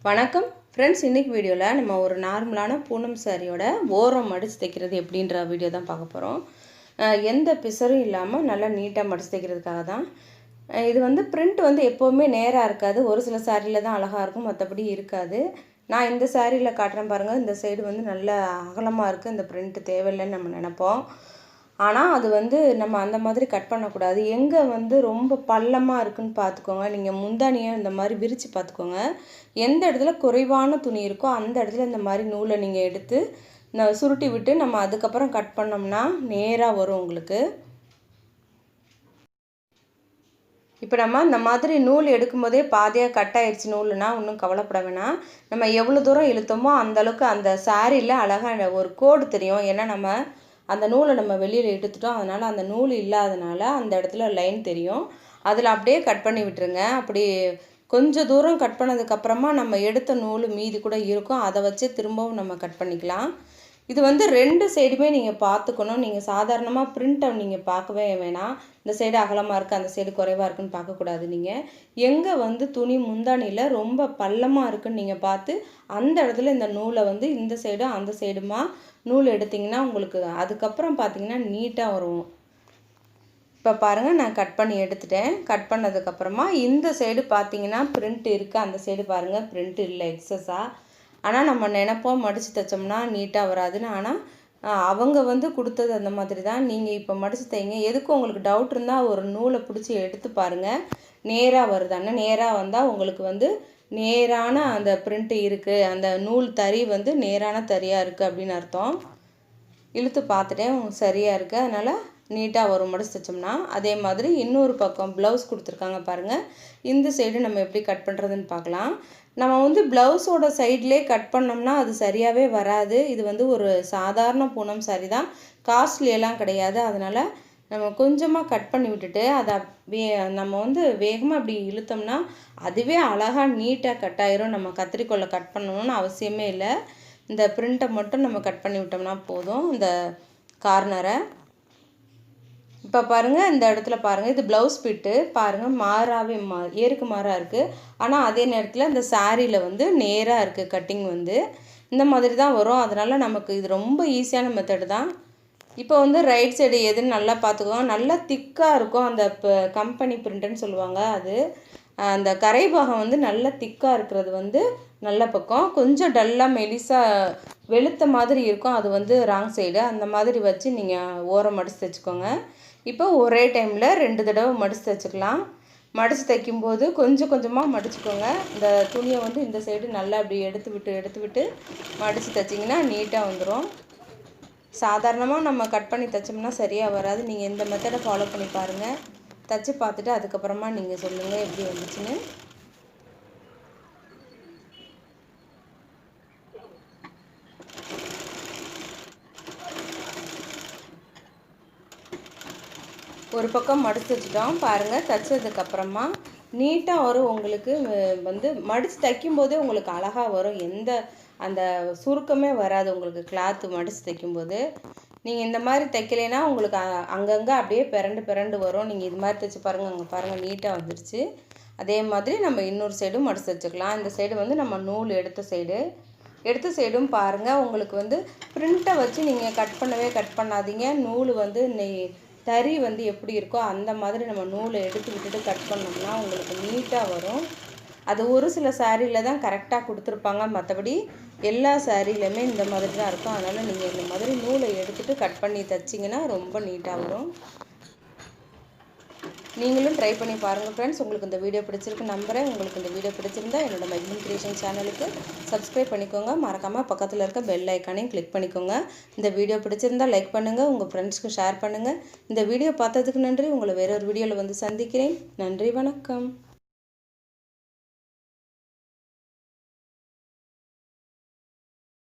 வணக்கம் ஃப்ரெண்ட்ஸ். இன்றைக்கி வீடியோவில் நம்ம ஒரு நார்மலான பூனம் சாரியோட ஓரம் மடித்து தைக்கிறது எப்படின்ற வீடியோ தான் பார்க்க போகிறோம். எந்த பிசரும் இல்லாமல் நல்லா நீட்டாக மடித்து தைக்கிறதுக்காக தான். இது வந்து பிரிண்ட் வந்து எப்போவுமே நேராக இருக்காது. ஒரு சில சாரியில் தான் அழகாக இருக்கும், மற்றபடி இருக்காது. நான் இந்த சாரியில் காட்டுறேன் பாருங்கள். இந்த சைடு வந்து நல்ல அகலமாக இருக்குது, இந்த பிரிண்ட் தேவையில்லைன்னு நம்ம நினைப்போம். ஆனால் அது வந்து நம்ம அந்த மாதிரி கட் பண்ணக்கூடாது. எங்கே வந்து ரொம்ப பள்ளமாக இருக்குதுன்னு பார்த்துக்கோங்க. நீங்கள் முந்தானியை இந்த மாதிரி விரித்து பார்த்துக்கோங்க. எந்த இடத்துல குறைவான துணி இருக்கோ அந்த இடத்துல இந்த மாதிரி நூலை நீங்கள் எடுத்து சுருட்டி விட்டு நம்ம அதுக்கப்புறம் கட் பண்ணோம்னா நேராக வரும் உங்களுக்கு. இப்போ நம்ம இந்த மாதிரி நூல் எடுக்கும்போதே பாதியாக கட் ஆகிடுச்சு நூலுனா ஒன்றும் கவலைப்பட வேணாம். நம்ம எவ்வளோ தூரம் இழுத்தோமோ அந்தளவுக்கு அந்த சாரியில் அழகாக ஒரு கோடு தெரியும். ஏன்னா நம்ம அந்த நூலை நம்ம வெளியில் எடுத்துட்டோம், அதனால் அந்த நூல் இல்லாதனால அந்த இடத்துல லைன் தெரியும். அதில் அப்படியே கட் பண்ணி விட்டுருங்க. அப்படி கொஞ்சம் தூரம் கட் பண்ணதுக்கப்புறமா நம்ம எடுத்த நூல் மீதி கூட இருக்கும், அதை வச்சு திரும்பவும் நம்ம கட் பண்ணிக்கலாம். இது வந்து ரெண்டு சைடுமே நீங்கள் பார்த்துக்கணும். நீங்கள் சாதாரணமாக பிரிண்ட்டை நீங்கள் பார்க்கவே வேணாம். இந்த சைடு அகலமாக இருக்குது, அந்த சைடு குறைவாக இருக்குதுன்னு பார்க்கக்கூடாது. நீங்கள் எங்கே வந்து துணி முந்தானியில் ரொம்ப பள்ளமாக இருக்குதுன்னு நீங்கள் பார்த்து அந்த இடத்துல இந்த நூலை வந்து இந்த சைடும் அந்த சைடுமா நூல் எடுத்திங்கன்னா உங்களுக்கு அதுக்கப்புறம் பார்த்திங்கன்னா நீட்டாக வரும். இப்போ பாருங்கள், நான் கட் பண்ணி எடுத்துட்டேன். கட் பண்ணதுக்கப்புறமா இந்த சைடு பார்த்திங்கன்னா பிரிண்ட் இருக்குது, அந்த சைடு பாருங்கள் பிரிண்ட் இல்லை எக்ஸஸாக. ஆனால் நம்ம நினைப்போம் மடித்து தைச்சோம்னா நீட்டாக வராதுன்னு. ஆனால் அவங்க வந்து கொடுத்தது அந்த மாதிரி தான். நீங்கள் இப்போ மடித்து தைங்க. எதுக்கு உங்களுக்கு டவுட் இருந்தால் ஒரு நூலை பிடிச்சி எடுத்து பாருங்கள், நேராக வருதான்னு. நேராக வந்தால் உங்களுக்கு வந்து நேரான அந்த பிரிண்ட்டு இருக்குது, அந்த நூல் தறி வந்து நேரான தறியாக இருக்குது அப்படின்னு அர்த்தம். இழுத்து பார்த்துட்டேன், சரியாக இருக்குது, அதனால் நீட்டாக வரும் மடித்து தைச்சோம்னா. அதே மாதிரி இன்னொரு பக்கம் ப்ளவுஸ் கொடுத்துருக்காங்க பாருங்கள். இந்த சைடு நம்ம எப்படி கட் பண்ணுறதுன்னு பார்க்கலாம். நம்ம வந்து ப்ளவுஸோட சைட்லேயே கட் பண்ணோம்னா அது சரியாகவே வராது. இது வந்து ஒரு சாதாரண பூனம் சாரி தான், காஸ்ட்லியெல்லாம் கிடையாது. அதனால் நம்ம கொஞ்சமாக கட் பண்ணி விட்டுட்டு அதை நம்ம வந்து வேகமாக அப்படி இழுத்தோம்னா அதுவே அழகாக நீட்டாக கட் ஆயிரும். நம்ம கத்திரிக்கோலை கட் பண்ணணும்னு அவசியமே இல்லை. இந்த பிரிண்ட்டை மட்டும் நம்ம கட் பண்ணி விட்டோம்னா போதும், இந்த கார்னரை. இப்போ பாருங்கள், இந்த இடத்துல பாருங்கள், இது ப்ளவுஸ் பிட்டு பாருங்கள், மாறாகவே ஏருக்கு மாறாக இருக்குது. ஆனால் அதே நேரத்தில் இந்த சாரியில் வந்து நேராக இருக்குது கட்டிங் வந்து. இந்த மாதிரி தான் வரும். அதனால் நமக்கு இது ரொம்ப ஈஸியான மெத்தடு தான். இப்போ வந்து ரைட் சைடு எதுன்னு நல்லா பார்த்துக்கோங்க. நல்லா திக்காக இருக்கும், அந்த கம்பெனி பிரிண்ட்டுன்னு சொல்லுவாங்க. அது அந்த கரைபாகம் வந்து நல்லா திக்காக இருக்கிறது வந்து நல்ல பக்கம். கொஞ்சம் டல்லாக மெலிசாக வெளுத்த மாதிரி இருக்கும், அது வந்து ராங் சைடு. அந்த மாதிரி வச்சு நீங்கள் ஓரம் மடித்து தைச்சிக்கோங்க. இப்போ ஒரே டைமில் 2 தடவை மடித்து தைச்சிக்கலாம். மடித்து தைக்கும்போது கொஞ்சம் கொஞ்சமாக மடிச்சுக்கோங்க. இந்த துணியை வந்து இந்த சைடு நல்லா அப்படி எடுத்து விட்டு மடித்து தைச்சிங்கன்னா நீட்டாக வந்துடும். சாதாரணமாக நம்ம கட் பண்ணி தைச்சோம்னா சரியாக வராது. நீங்கள் இந்த மெத்தடை ஃபாலோ பண்ணி பாருங்கள். தைச்சி பார்த்துட்டு அதுக்கப்புறமா நீங்கள் சொல்லுங்கள் எப்படி வந்துச்சுன்னு. ஒரு பக்கம் மடித்து வச்சுட்டோம் பாருங்கள். தைச்சதுக்கப்புறமா நீட்டாக வரும் உங்களுக்கு. வந்து மடித்து தைக்கும்போதே உங்களுக்கு அழகாக வரும். எந்த அந்த சுருக்கமே வராது உங்களுக்கு கிளாத்து மடித்து தைக்கும்போது. நீங்கள் இந்த மாதிரி தைக்கலைன்னா உங்களுக்கு அங்கங்கே அப்படியே பிறண்டு வரும். நீங்கள் இது மாதிரி தைச்சி பாருங்கள், அங்கே பாருங்கள் நீட்டாக வந்துடுச்சு. அதே மாதிரி நம்ம இன்னொரு சைடும் மடித்து வச்சுக்கலாம். இந்த சைடு வந்து நம்ம நூல் எடுத்த சைடும் பாருங்கள். உங்களுக்கு வந்து பிரிண்ட்டை வச்சு நீங்கள் கட் பண்ணாதீங்க. நூல் வந்து தறி வந்து எப்படி இருக்கோ அந்த மாதிரி நம்ம நூலை எடுத்து விட்டுட்டு கட் பண்ணோம்னா உங்களுக்கு நீட்டாக வரும். அது ஒரு சில சாரியில் தான் கரெக்டாக கொடுத்துருப்பாங்க, மற்றபடி எல்லா சாரியிலுமே இந்த மாதிரி தான் இருக்கும். அதனால் நீங்கள் இந்த மாதிரி நூலை எடுத்துகிட்டு கட் பண்ணி தைச்சிங்கன்னா ரொம்ப நீட்டாக வரும். நீங்களும் ட்ரை பண்ணி பாருங்கள் ஃப்ரெண்ட்ஸ். உங்களுக்கு இந்த வீடியோ பிடிச்சிருக்கு நம்புகிறேன். உங்களுக்கு இந்த வீடியோ பிடிச்சிருந்தால் என்னோட மைக்லின் கிரியேஷன் சேனலுக்கு சப்ஸ்கிரைப் பண்ணிக்கோங்க. மறக்காமல் பக்கத்தில் இருக்க பெல் ஐக்கானையும் கிளிக் பண்ணிக்கோங்க. இந்த வீடியோ பிடிச்சிருந்தால் லைக் பண்ணுங்கள், உங்கள் ஃப்ரெண்ட்ஸ்க்கு ஷேர் பண்ணுங்கள். இந்த வீடியோ பார்த்ததுக்கு நன்றி. உங்களை வேறொரு வீடியோவில் வந்து சந்திக்கிறேன். நன்றி, வணக்கம்.